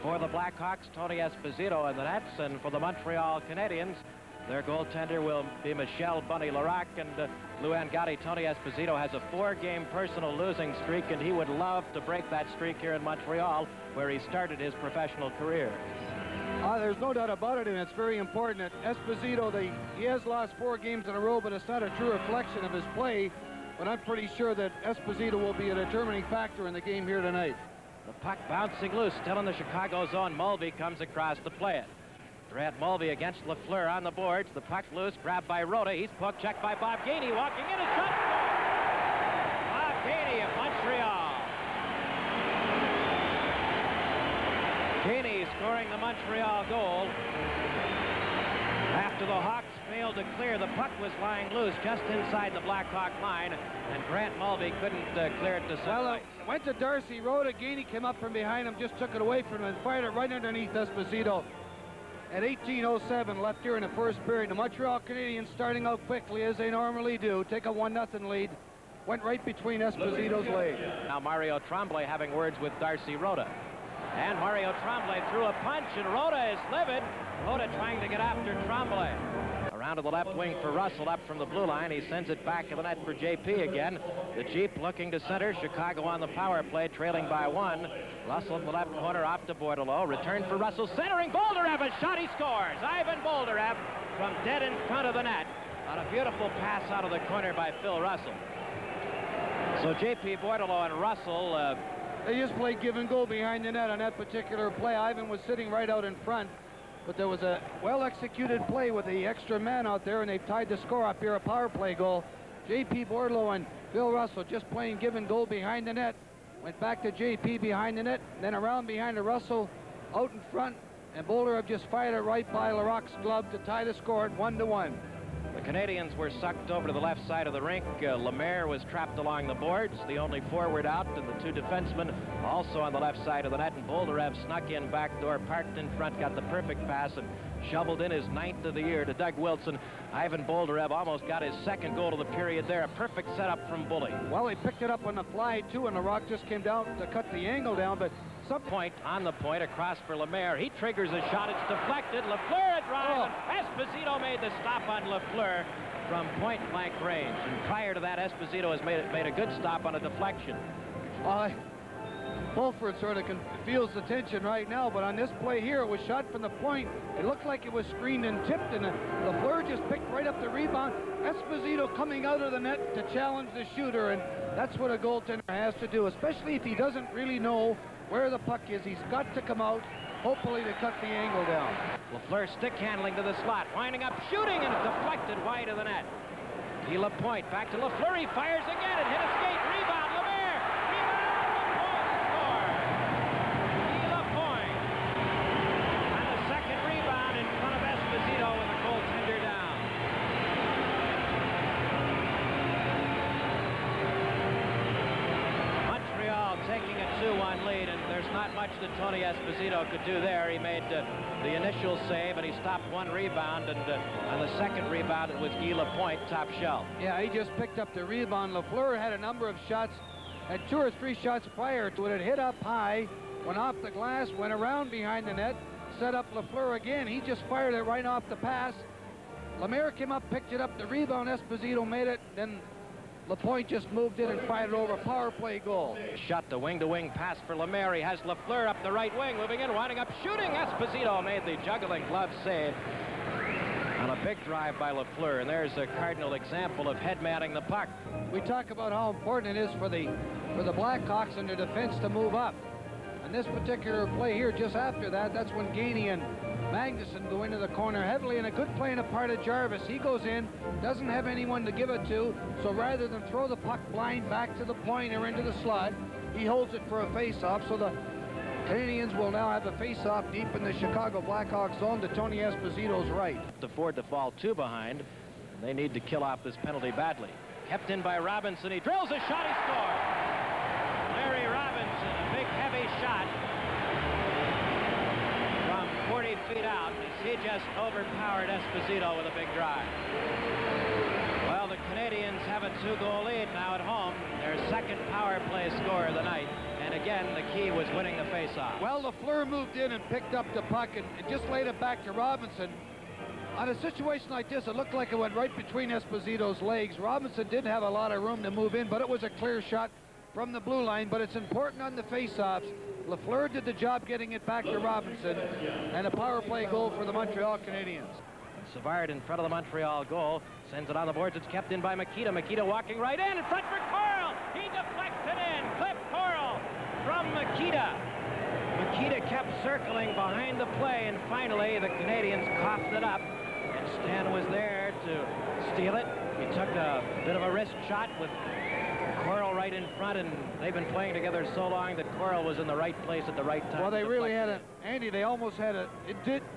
For the Blackhawks, Tony Esposito in the nets, and for the Montreal Canadiens, their goaltender will be Bunny Larocque, and Lou Angotti. Tony Esposito has a 4-game personal losing streak, and he would love to break that streak here in Montreal, where he started his professional career. There's no doubt about it, and it's very important that Esposito, he has lost 4 games in a row, but it's not a true reflection of his play. But I'm pretty sure that Esposito will be a determining factor in the game here tonight. The puck bouncing loose, still in the Chicago zone. Mulvey comes across to play it. Brad Mulvey against Lafleur on the boards. The puck loose, grabbed by Rota. He's poke checked by Bob Gainey, walking in, a shot score! Bob Gainey of Montreal. Gainey scoring the Montreal goal. After the Hawks failed to clear, the puck was lying loose just inside the Blackhawk line, and Grant Mulvey couldn't clear it to center. Well, went to Darcy Rota. Gainey came up from behind him, just took it away from him, and fired it right underneath Esposito. At 18:07 left here in the first period, the Montreal Canadiens starting out quickly as they normally do. Take a 1-0 lead. Went right between Esposito's legs. Now Mario Tremblay having words with Darcy Rota. And Mario Tremblay threw a punch, and Rota is livid. Rota trying to get after Tremblay. Around to the left wing for Russell, up from the blue line. He sends it back to the net for JP again. The Jeep looking to center. Chicago on the power play, trailing by 1. Russell in the left corner, off to Bordelot. Return for Russell, centering. Boldarev, a shot, he scores. Ivan Boldarev from dead in front of the net on a beautiful pass out of the corner by Phil Russell. So JP, Bordelot, and Russell... they just played give and go behind the net on that particular play. Ivan was sitting right out in front, but there was a well-executed play with the extra man out there, and they've tied the score up here, a power play goal. JP Bordelot and Phil Russell just playing give and go behind the net. Went back to JP behind the net, then around behind to Russell out in front, and Boldarev just fired it right by Larocque's glove to tie the score at 1-1. The Canadiens were sucked over to the left side of the rink. Lemaire was trapped along the boards, the only forward out, and the 2 defensemen also on the left side of the net. And Boldarev snuck in backdoor, parked in front, got the perfect pass, and shoveled in his 9th of the year to Doug Wilson. Ivan Boldarev almost got his 2nd goal of the period there. A perfect setup from Bully. Well, he picked it up on the fly, too, and Larocque just came down to cut the angle down, but point on the point across for Lemaire. He triggers a shot. It's deflected. Lafleur at drive. Esposito made the stop on Lafleur from point-blank range. And prior to that, Esposito has made a good stop on a deflection. Fulford sort of feels the tension right now, but on this play here, it was shot from the point. It looked like it was screened and tipped, and Lafleur just picked right up the rebound. Esposito coming out of the net to challenge the shooter, and that's what a goaltender has to do, especially if he doesn't really know where the puck is. He's got to come out, hopefully to cut the angle down. Lafleur stick handling to the slot, winding up, shooting, and deflected wide of the net. Guy Lapointe back to Lafleur. He fires again and hit a skate. Rebound, Lemaire. Rebound, Lapointe score. Guy Lapointe on the 2nd rebound in front of Esposito with the goaltender down. Montreal taking a 2-1 lead, and there's not much that Tony Esposito could do there. He made the initial save, and he stopped 1 rebound, and on the 2nd rebound, it was Guy Lapointe, top shelf. Yeah, he just picked up the rebound. Lafleur had a number of shots, had 2 or 3 shots prior to it. It hit up high, went off the glass, went around behind the net, set up Lafleur again. He just fired it right off the pass. Lemaire came up, picked it up, the rebound. Esposito made it, then Lapointe just moved in and fired it over. Power play goal. Shot the wing-to-wing pass for Lemaire. He has Lafleur up the right wing, moving in, winding up, shooting. Esposito made the juggling glove save on a big drive by Lafleur, and there's a cardinal example of head-manning the puck. We talk about how important it is for the Blackhawks and their defense to move up. And this particular play here, just after that, that's when Gainey and Magnuson go into the corner heavily, and a good play on the part of Jarvis. He goes in, doesn't have anyone to give it to, so rather than throw the puck blind back to the point or into the slot, he holds it for a face-off. So the Canadiens will now have a face-off deep in the Chicago Blackhawks zone to Tony Esposito's right. Afford to fall 2 behind. They need to kill off this penalty badly. Kept in by Robinson. He drills a shot. He scores. Larry Robinson, a big heavy shot from 40 feet out as he just overpowered Esposito with a big drive. Well, the Canadiens have a 2-goal lead now at home. Their 2nd power play score of the night. And And again, the key was winning the faceoff. Well, Lafleur moved in and picked up the puck and just laid it back to Robinson. On a situation like this, it looked like it went right between Esposito's legs. Robinson didn't have a lot of room to move in, but it was a clear shot from the blue line. But it's important on the faceoffs. Lafleur did the job getting it back to Robinson, and a power play goal for the Montreal Canadiens. Savard in front of the Montreal goal, sends it on the boards. It's kept in by Mikita. Mikita walking right in front for Coral. He deflects it in. Clip Coral from Mikita. Mikita kept circling behind the play, and finally the Canadiens coughed it up. And Stan was there to steal it. He took a bit of a risk shot with Coral right in front, and they've been playing together so long that Coral was in the right place at the right time. Well, they really had a, Andy, they almost had a,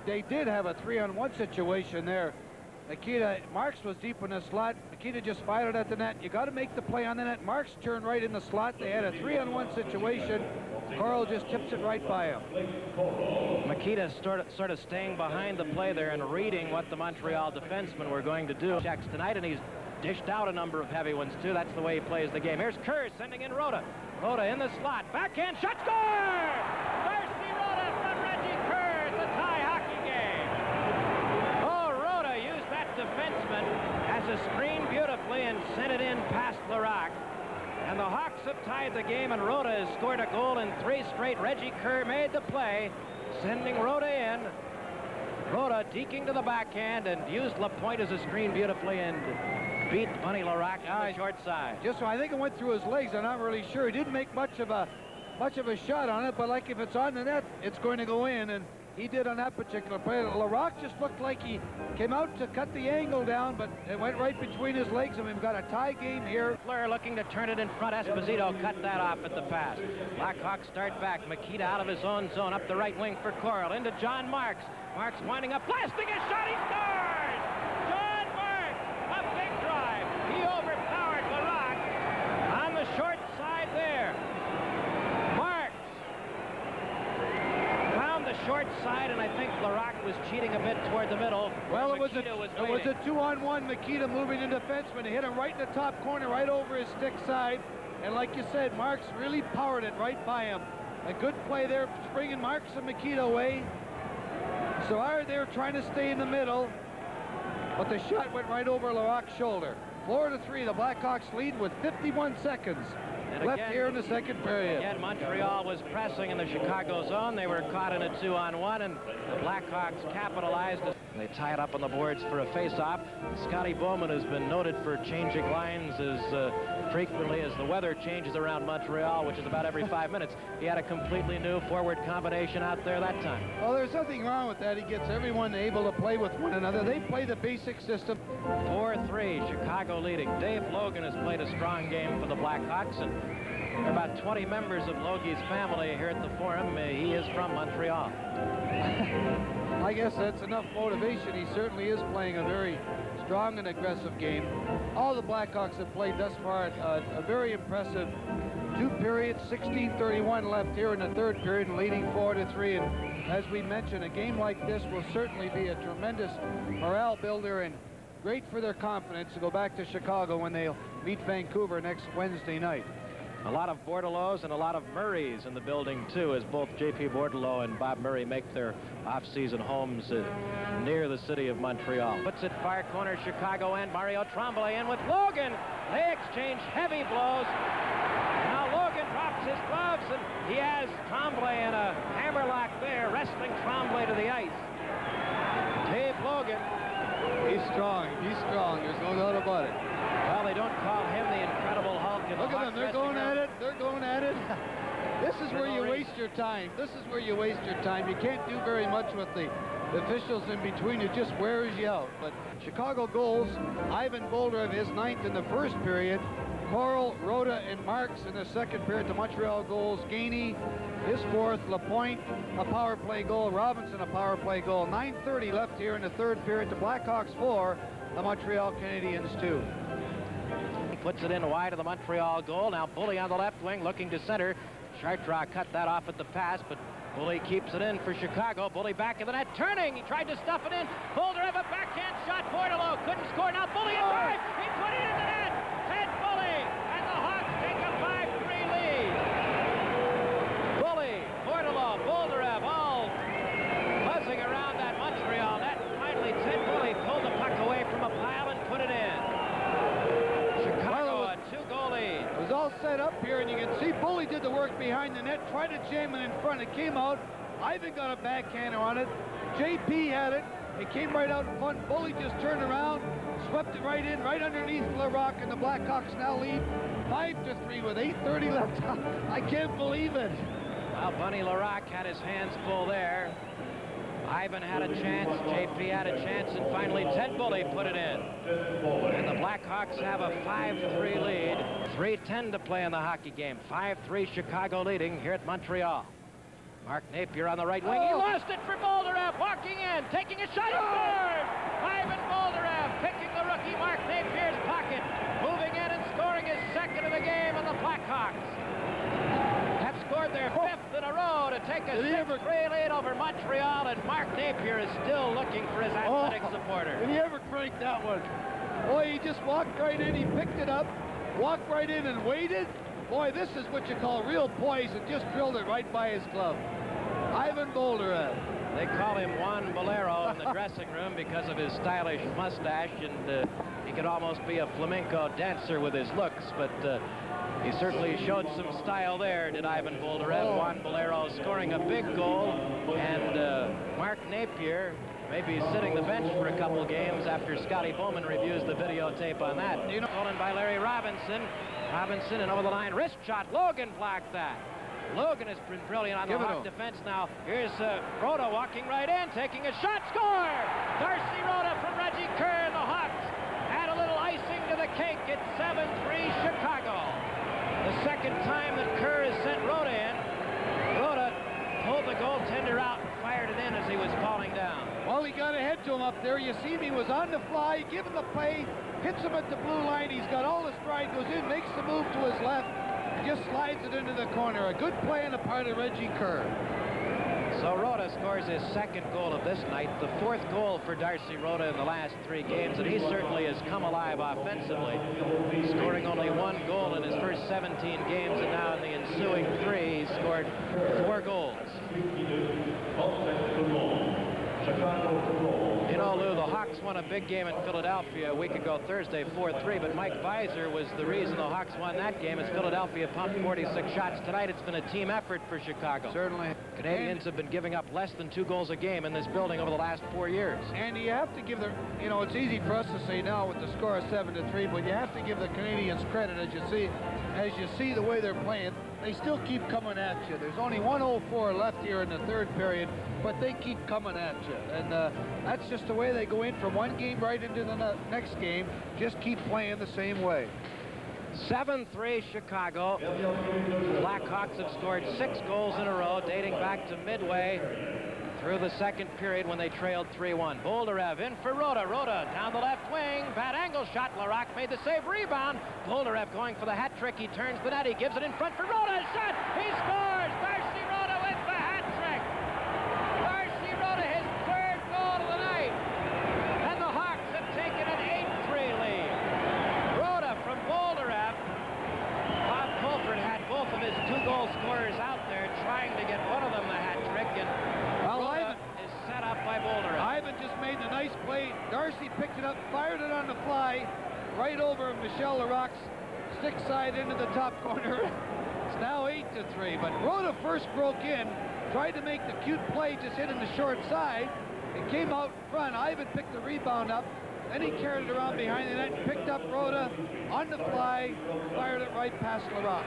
they did have a 3-on-1 situation there. Nikita, Marks was deep in the slot. Nikita just fired it at the net. You got to make the play on the net. Marks turned right in the slot. They had a 3-on-1 situation. Coral just tips it right by him. Mikita sort of staying behind the play there and reading what the Montreal defensemen were going to do. Checks tonight, and he's dished out a number of heavy ones, too. That's the way he plays the game. Here's Kerr sending in Rota. Rota in the slot. Backhand shot, score! Darcy Rota from Reggie Kerr. It's a tie hockey game. Oh, Rota used that defenseman as a screen beautifully and sent it in past Larocque. And the Hawks have tied the game, and Rota has scored a goal in 3 straight. Reggie Kerr made the play, sending Rota in. Rota deking to the backhand and used LaPointe as a screen beautifully and beat Bunny Larocque on the short side. Just so I think it went through his legs. I'm not really sure. He didn't make much of a shot on it, but like if it's on the net, it's going to go in, and he did on that particular play. Larocque just looked like he came out to cut the angle down, but it went right between his legs, and we've got a tie game here. Fleur looking to turn it in front. Esposito cut that off at the pass. Blackhawks start back. Mikita out of his own zone, up the right wing for Coral. Into John Marks. Marks winding up, blasting a shot. He scores! John Marks, a big drive. He overpowered Larocque on the short side there. Marks found the short side, and I think Larocque was cheating a bit toward the middle. Well, it was a 2-on-1. Mikita moving in defenseman. He hit him right in the top corner, right over his stick side. And like you said, Marks really powered it right by him. A good play there, bringing Marks and Mikita away. So they were trying to stay in the middle, but the shot went right over Larocque's shoulder. 4-3, the Blackhawks lead with 51 seconds left here in the second period. Again, Montreal was pressing in the Chicago zone. They were caught in a 2-on-1, and the Blackhawks capitalized. They tie it up on the boards for a face-off. Scotty Bowman has been noted for changing lines as frequently as the weather changes around Montreal, which is about every 5 minutes. He had a completely new forward combination out there that time. Well, there's nothing wrong with that. He gets everyone able to play with one another. They play the basic system. 4-3, Chicago leading. Dave Logan has played a strong game for the Blackhawks, and there are about 20 members of Logie's family here at the Forum. He is from Montreal. I guess that's enough motivation. He certainly is playing a very strong and aggressive game. All the Blackhawks have played thus far a very impressive 2 periods, 16:31 left here in the third period, and leading 4-3. And as we mentioned, a game like this will certainly be a tremendous morale builder and great for their confidence to go back to Chicago when they'll meet Vancouver next Wednesday night. A lot of Bordelots and a lot of Murrays in the building, too, as both J.P. Bordelot and Bob Murray make their off-season homes near the city of Montreal. Puts it far corner, Chicago, and Mario Tremblay in with Logan. They exchange heavy blows. Now Logan drops his gloves, and he has Tremblay in a hammerlock there, wrestling Tremblay to the ice. Dave Logan. He's strong. He's strong. There's no doubt about it. Well, they don't call him the Incredible Hulk. Look at them. They're going at it. They're going at it. This is where you waste your time. This is where you waste your time. You can't do very much with the officials in between. It just wears you out. But Chicago goals, Ivan Boldarov his 9th in the first period. Coral, Rota, and Marks in the second period. The Montreal goals. Gainey, his 4th. LaPointe, a power play goal. Robinson, a power play goal. 9:30 left here in the third period. The Blackhawks 4, the Montreal Canadiens 2. Puts it in wide of the Montreal goal. Now Bully on the left wing looking to center. Chartrand cut that off at the pass, but Bully keeps it in for Chicago. Bully back in the net, turning. He tried to stuff it in. Boldarov a backhand shot. Bordelot couldn't score. Now Bully a drive. He put it in the net. Ted Bully, and the Hawks take a 5-3 lead. the work behind the net, tried to jam it in front. It came out. Ivan got a backhander on it. JP had it. It came right out in front. Bully just turned around, swept it right in, right underneath Larocque, and the Blackhawks now lead 5-3 with 8:30 left. I can't believe it. Well, Bunny Larocque had his hands full there. Ivan had a chance, JP had a chance, and finally Ted Bully put it in. And the Blackhawks have a 5-3 lead. 3:10 to play in the hockey game. 5-3 Chicago leading here at Montreal. Mark Napier on the right wing. He lost it for Boldyrev, walking in, taking a shot, scores! Ivan Boldyrev picking the rookie Mark Napier's pocket, moving in and scoring his second of the game, and the Blackhawks have scored their fifth in a row to take a 6-3 lead over Montreal, and Mark Napier is still looking for his athletic supporter. Did he ever crank that one? Boy, he just walked right in, he picked it up, walked right in and waited. Boy, this is what you call real poise, and just drilled it right by his glove. Ivan Boldyrev. They call him Juan Bolero in the dressing room because of his stylish mustache, and he could almost be a flamenco dancer with his looks, but he certainly showed some style there, did Ivan Boldyrev. Juan Bolero scoring a big goal, and Mark Napier maybe sitting the bench for a couple games after Scotty Bowman reviews the videotape on that. Stolen by Larry Robinson. Robinson, and over the line, wrist shot. Logan blocked that. Logan has been brilliant on the Hawk defense now. Here's Rota walking right in, taking a shot, score! Darcy Rota from Reggie Kerr, and the Hawks add a little icing to the cake. It's 7-3 Chicago. The second time that Kerr has sent Rota in. Rota pulled the goaltender out and fired it in as he was falling down. Well, he got ahead to him up there. You see him, he was on the fly, giving the play, hits him at the blue line. He's got all the stride, goes in, makes the move to his left, and just slides it into the corner. A good play on the part of Reggie Kerr. So Rota scores his second goal of this night, the fourth goal for Darcy Rota in the last 3 games, and he certainly has come alive offensively, scoring only 1 goal in his first 17 games, and now in the ensuing 3, he's scored 4 goals. You know, Lou, the Hawks won a big game in Philadelphia a week ago Thursday, 4-3, but Mike Weiser was the reason the Hawks won that game as Philadelphia pumped 46 shots. Tonight it's been a team effort for Chicago. Certainly. Canadiens have been giving up less than 2 goals a game in this building over the last 4 years. And you have to give the, you know, it's easy for us to say now with the score of 7-3, but you have to give the Canadiens credit as you see the way they're playing. They still keep coming at you. There's only 1:04 left here in the third period, but they keep coming at you. And that's just the way they go in from one game right into the next game. Just keep playing the same way. 7-3 Chicago. The Blackhawks have scored 6 goals in a row, dating back to midway through the second period when they trailed 3-1. Boldyrev in for Rota. Rota down the left wing. Bad angle shot. Larocque made the save. Rebound. Boldyrev going for the hat trick. He turns the net. He gives it in front for Rota. Shot. He scores. Darcy Rota with the hat trick. Darcy Rota, his 3rd goal of the night. And the Hawks have taken an 8-3 lead. Rota from Boldyrev. Bob Colford had both of his 2-goal scorers out there trying to get one of them the hat trick, and Rota is set up by Boldyrev. Ivan just made the nice play. Darcy picked it up, fired it on the fly, right over Michel Larocque's stick side into the top corner. It's now 8-3, but Rota first broke in, tried to make the cute play, just hitting the short side. It came out front. Ivan picked the rebound up, then he carried it around behind the net, picked up Rota on the fly, fired it right past Larocque.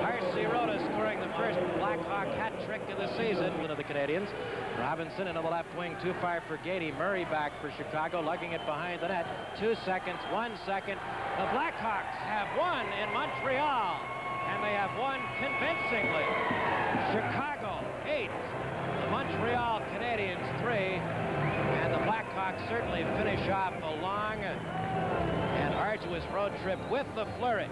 Darcy Rota scoring the first Blackhawk hat trick of the season of the Canadiens. Robinson into the left wing, too far for Gady. Murray back for Chicago, lugging it behind the net. 2 seconds, 1 second. The Blackhawks have won in Montreal, and they have won convincingly. Chicago 8, the Montreal Canadiens 3, and the Blackhawks certainly finish off a long and arduous road trip with the flourish.